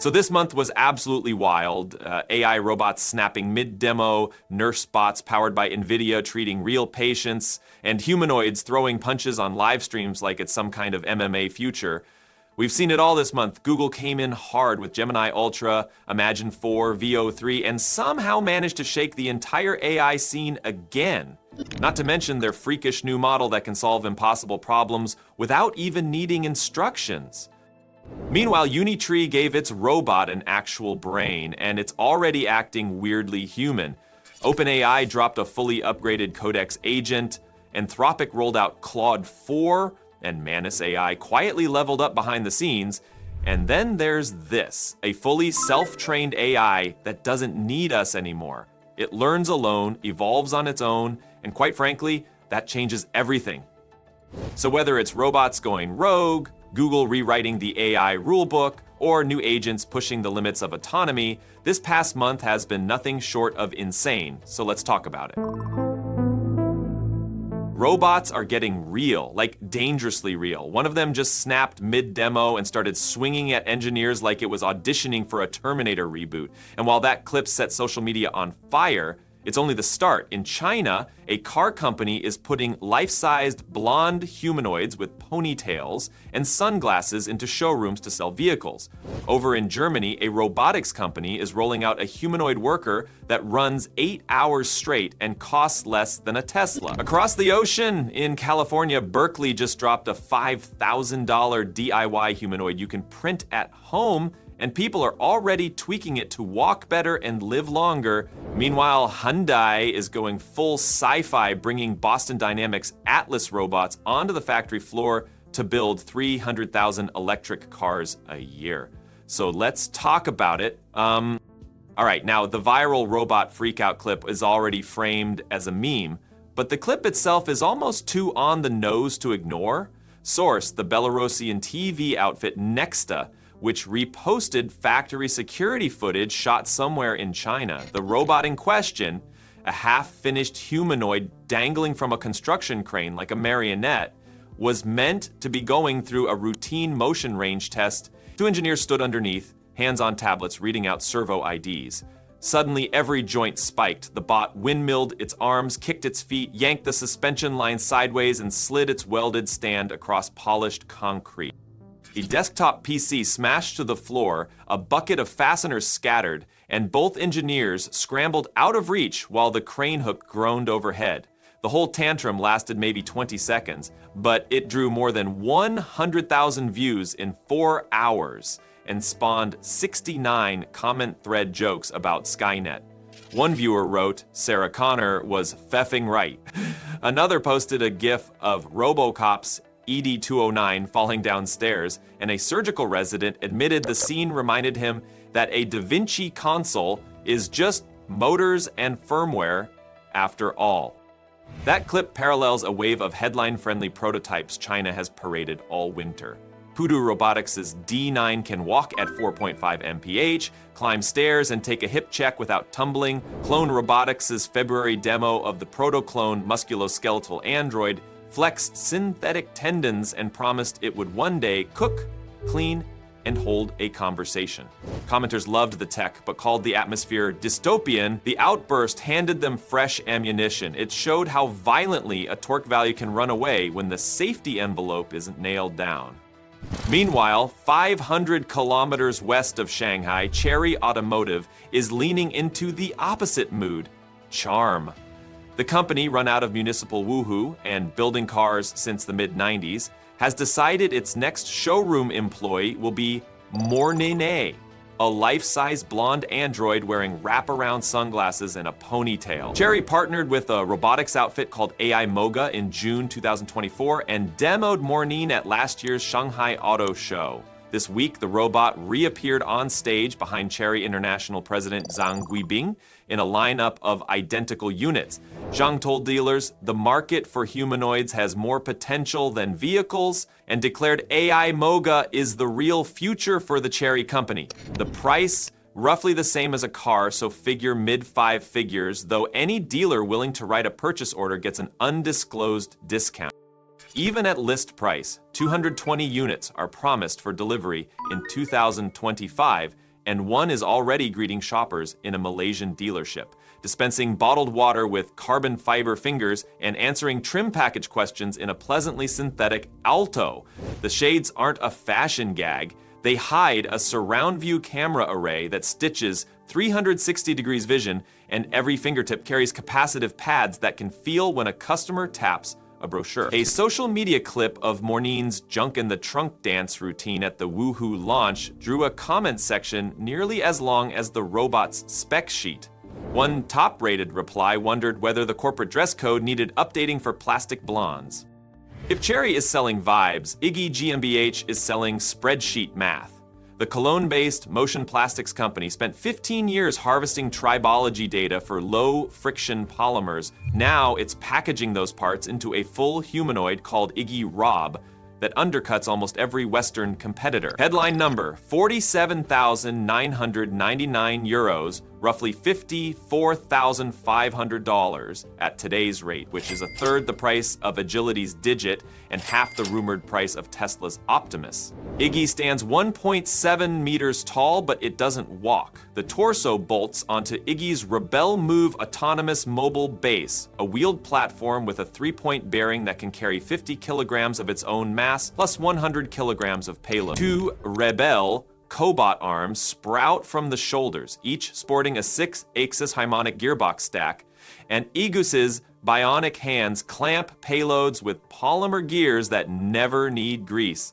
So this month was absolutely wild. AI robots snapping mid-demo, nurse bots powered by NVIDIA treating real patients, and humanoids throwing punches on live streams like it's some kind of MMA future. We've seen it all this month. Google came in hard with Gemini Ultra, Imagen 4, Veo 3, and somehow managed to shake the entire AI scene again. Not to mention their freakish new model that can solve impossible problems without even needing instructions. Meanwhile, Unitree gave its robot an actual brain, and it's already acting weirdly human. OpenAI dropped a fully upgraded Codex agent, Anthropic rolled out Claude 4, and Manus AI quietly leveled up behind the scenes. And then there's this, a fully self-trained AI that doesn't need us anymore. It learns alone, evolves on its own, and quite frankly, that changes everything. So whether it's robots going rogue, Google rewriting the AI rulebook, or new agents pushing the limits of autonomy, this past month has been nothing short of insane. So let's talk about it. Robots are getting real, like dangerously real. One of them just snapped mid-demo and started swinging at engineers like it was auditioning for a Terminator reboot. And while that clip set social media on fire, it's only the start. In China, a car company is putting life-sized blonde humanoids with ponytails and sunglasses into showrooms to sell vehicles. Over in Germany, a robotics company is rolling out a humanoid worker that runs 8 hours straight and costs less than a Tesla. Across the ocean, in California, Berkeley just dropped a $5,000 DIY humanoid you can print at home, and people are already tweaking it to walk better and live longer. Meanwhile, Hyundai is going full sci-fi, bringing Boston Dynamics Atlas robots onto the factory floor to build 300,000 electric cars a year. So let's talk about it. All right, now the viral robot freakout clip is already framed as a meme, but the clip itself is almost too on the nose to ignore. Source, the Belarusian TV outfit Nexta, which reposted factory security footage shot somewhere in China. The robot in question, a half-finished humanoid dangling from a construction crane like a marionette, was meant to be going through a routine motion range test. Two engineers stood underneath, hands on tablets reading out servo IDs. Suddenly, every joint spiked. The bot windmilled its arms, kicked its feet, yanked the suspension line sideways, and slid its welded stand across polished concrete. A desktop PC smashed to the floor, a bucket of fasteners scattered, and both engineers scrambled out of reach while the crane hook groaned overhead. The whole tantrum lasted maybe 20 seconds, but it drew more than 100,000 views in 4 hours and spawned 69 comment thread jokes about Skynet. One viewer wrote, "Sarah Connor was feffing right." Another posted a gif of RoboCop's ED-209 falling downstairs, and a surgical resident admitted the scene reminded him that a Da Vinci console is just motors and firmware after all. That clip parallels a wave of headline-friendly prototypes China has paraded all winter. Pudu Robotics' D9 can walk at 4.5 mph, climb stairs, and take a hip check without tumbling. Clone Robotics' February demo of the proto-clone musculoskeletal android flexed synthetic tendons and promised it would one day cook, clean, and hold a conversation. Commenters loved the tech, but called the atmosphere dystopian. The outburst handed them fresh ammunition. It showed how violently a torque value can run away when the safety envelope isn't nailed down. Meanwhile, 500 kilometers west of Shanghai, Chery Automotive is leaning into the opposite mood, charm. The company, run out of municipal woohoo and building cars since the mid-90s, has decided its next showroom employee will be Mornine, a life-size blonde android wearing wraparound sunglasses and a ponytail. Chery partnered with a robotics outfit called AI Moga in June 2024 and demoed Mornine at last year's Shanghai Auto Show. This week, the robot reappeared on stage behind Chery International President Zhang Guibing in a lineup of identical units. Zhang told dealers the market for humanoids has more potential than vehicles and declared AI Moga is the real future for the Chery company. The price, roughly the same as a car, so figure mid-5 figures, though any dealer willing to write a purchase order gets an undisclosed discount. Even at list price, 220 units are promised for delivery in 2025, and one is already greeting shoppers in a Malaysian dealership, dispensing bottled water with carbon fiber fingers and answering trim package questions in a pleasantly synthetic alto. The shades aren't a fashion gag. They hide a surround view camera array that stitches 360 degrees vision, and every fingertip carries capacitive pads that can feel when a customer taps a brochure. A social media clip of Mornin's junk in the trunk dance routine at the Woohoo launch drew a comment section nearly as long as the robot's spec sheet. One top-rated reply wondered whether the corporate dress code needed updating for plastic blondes. If Cherry is selling vibes, Iggy GmbH is selling spreadsheet math. The Cologne-based motion plastics company spent 15 years harvesting tribology data for low-friction polymers. Now it's packaging those parts into a full humanoid called Iggy Rob that undercuts almost every Western competitor. Headline number, 47,999 euros, roughly $54,500 at today's rate, which is a third the price of Agility's Digit and half the rumored price of Tesla's Optimus. Iggy stands 1.7 meters tall, but it doesn't walk. The torso bolts onto Iggy's Rebel Move autonomous mobile base, a wheeled platform with a 3-point bearing that can carry 50 kilograms of its own mass, plus 100 kilograms of payload. Two Rebel cobot arms sprout from the shoulders, each sporting a 6-axis harmonic gearbox stack, and Igus's bionic hands clamp payloads with polymer gears that never need grease.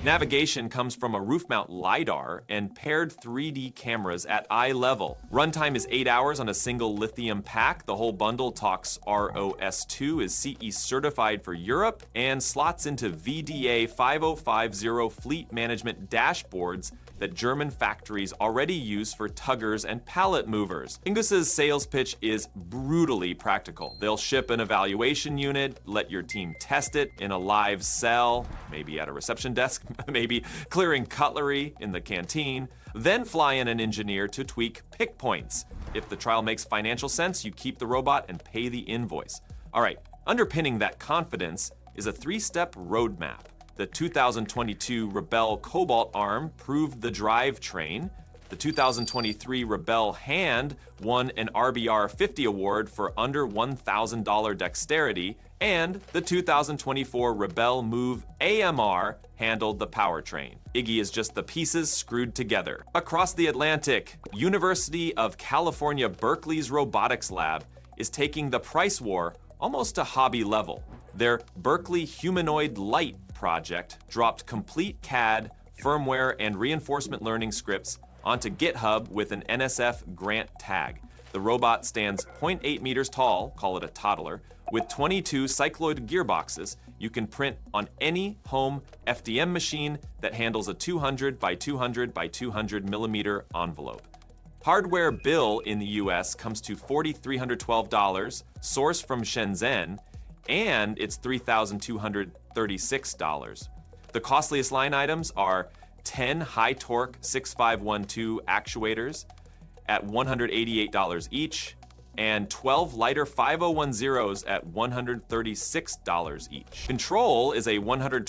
Navigation comes from a roof-mount LiDAR and paired 3D cameras at eye level. Runtime is 8 hours on a single lithium pack. The whole bundle talks ROS2, is CE certified for Europe, and slots into VDA 5050 fleet management dashboards that German factories already use for tuggers and pallet movers. Ingus's sales pitch is brutally practical. They'll ship an evaluation unit, let your team test it in a live cell, maybe at a reception desk, maybe clearing cutlery in the canteen, then fly in an engineer to tweak pick points. If the trial makes financial sense, you keep the robot and pay the invoice. All right, underpinning that confidence is a 3-step roadmap. The 2022 Rebel Cobalt arm proved the drivetrain. The 2023 Rebel hand won an RBR 50 award for under $1,000 dexterity, and the 2024 Rebel Move AMR handled the powertrain. Iggy is just the pieces screwed together. Across the Atlantic, University of California, Berkeley's robotics lab is taking the price war almost to hobby level. Their Berkeley Humanoid Light project dropped complete CAD, firmware, and reinforcement learning scripts onto GitHub with an NSF grant tag. The robot stands 0.8 meters tall, call it a toddler, with 22 cycloid gearboxes. You can print on any home FDM machine that handles a 200 by 200 by 200 millimeter envelope. Hardware bill in the US comes to $4,312, sourced from Shenzhen, and it's $3,236. The costliest line items are 10 high-torque 6512 actuators at $188 each, and 12 lighter 5010s at $136 each. Control is a $120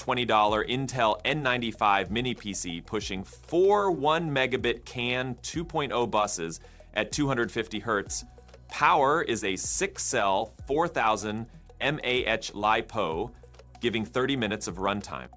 Intel N95 mini PC pushing 4 1 megabit CAN 2.0 buses at 250 Hz. Power is a 6-cell 4000 mAh LiPo, giving 30 minutes of runtime.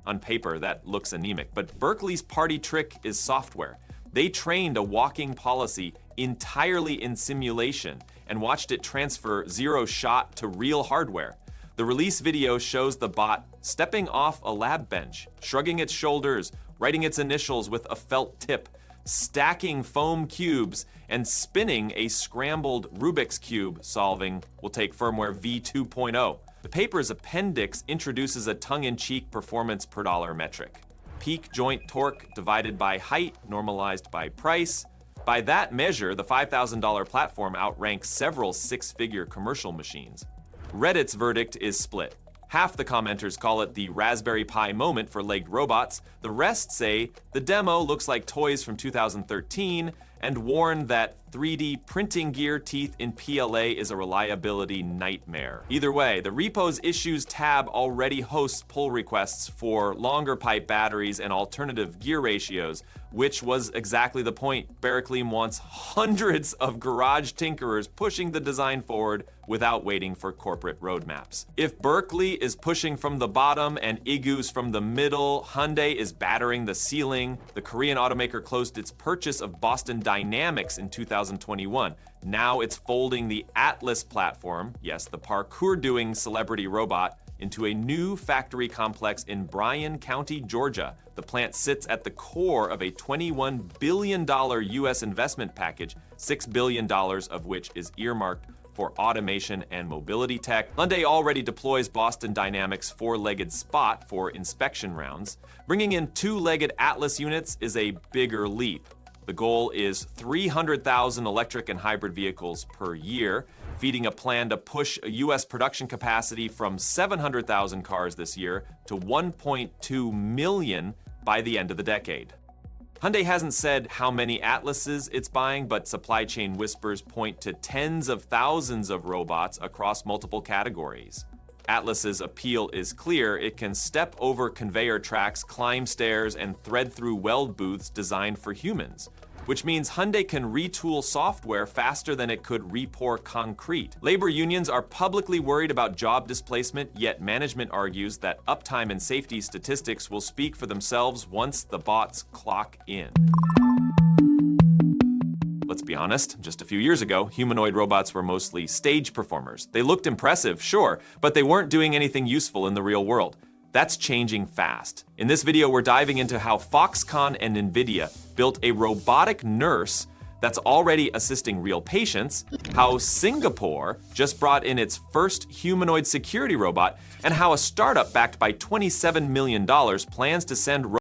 On paper, that looks anemic, but Berkeley's party trick is software. They trained a walking policy entirely in simulation and watched it transfer zero shot to real hardware. The release video shows the bot stepping off a lab bench, shrugging its shoulders, writing its initials with a felt tip, stacking foam cubes, and spinning a scrambled Rubik's Cube, solving will take firmware v2.0. The paper's appendix introduces a tongue-in-cheek performance per dollar metric. Peak joint torque divided by height, normalized by price. By that measure, the $5,000 platform outranks several 6-figure commercial machines. Reddit's verdict is split. Half the commenters call it the Raspberry Pi moment for legged robots. The rest say the demo looks like toys from 2013, and warned that 3D printing gear teeth in PLA is a reliability nightmare. Either way, the repo's issues tab already hosts pull requests for longer pipe batteries and alternative gear ratios, which was exactly the point. Barracleam wants hundreds of garage tinkerers pushing the design forward without waiting for corporate roadmaps. If Berkeley is pushing from the bottom and Igus from the middle, Hyundai is battering the ceiling. The Korean automaker closed its purchase of Boston Dynamics in 2021. Now it's folding the Atlas platform, yes, the parkour-doing celebrity robot, into a new factory complex in Bryan County, Georgia. The plant sits at the core of a $21 billion US investment package, $6 billion of which is earmarked for automation and mobility tech. Hyundai already deploys Boston Dynamics four-legged Spot for inspection rounds. Bringing in two-legged Atlas units is a bigger leap. The goal is 300,000 electric and hybrid vehicles per year, feeding a plan to push a US production capacity from 700,000 cars this year to 1.2 million by the end of the decade. Hyundai hasn't said how many Atlases it's buying, but supply chain whispers point to tens of thousands of robots across multiple categories. Atlas's appeal is clear. It can step over conveyor tracks, climb stairs, and thread through weld booths designed for humans, which means Hyundai can retool software faster than it could repour concrete. Labor unions are publicly worried about job displacement, yet management argues that uptime and safety statistics will speak for themselves once the bots clock in. Let's be honest, just a few years ago, humanoid robots were mostly stage performers. They looked impressive, sure, but they weren't doing anything useful in the real world. That's changing fast. In this video, we're diving into how Foxconn and NVIDIA built a robotic nurse that's already assisting real patients, how Singapore just brought in its first humanoid security robot, and how a startup backed by $27 million plans to send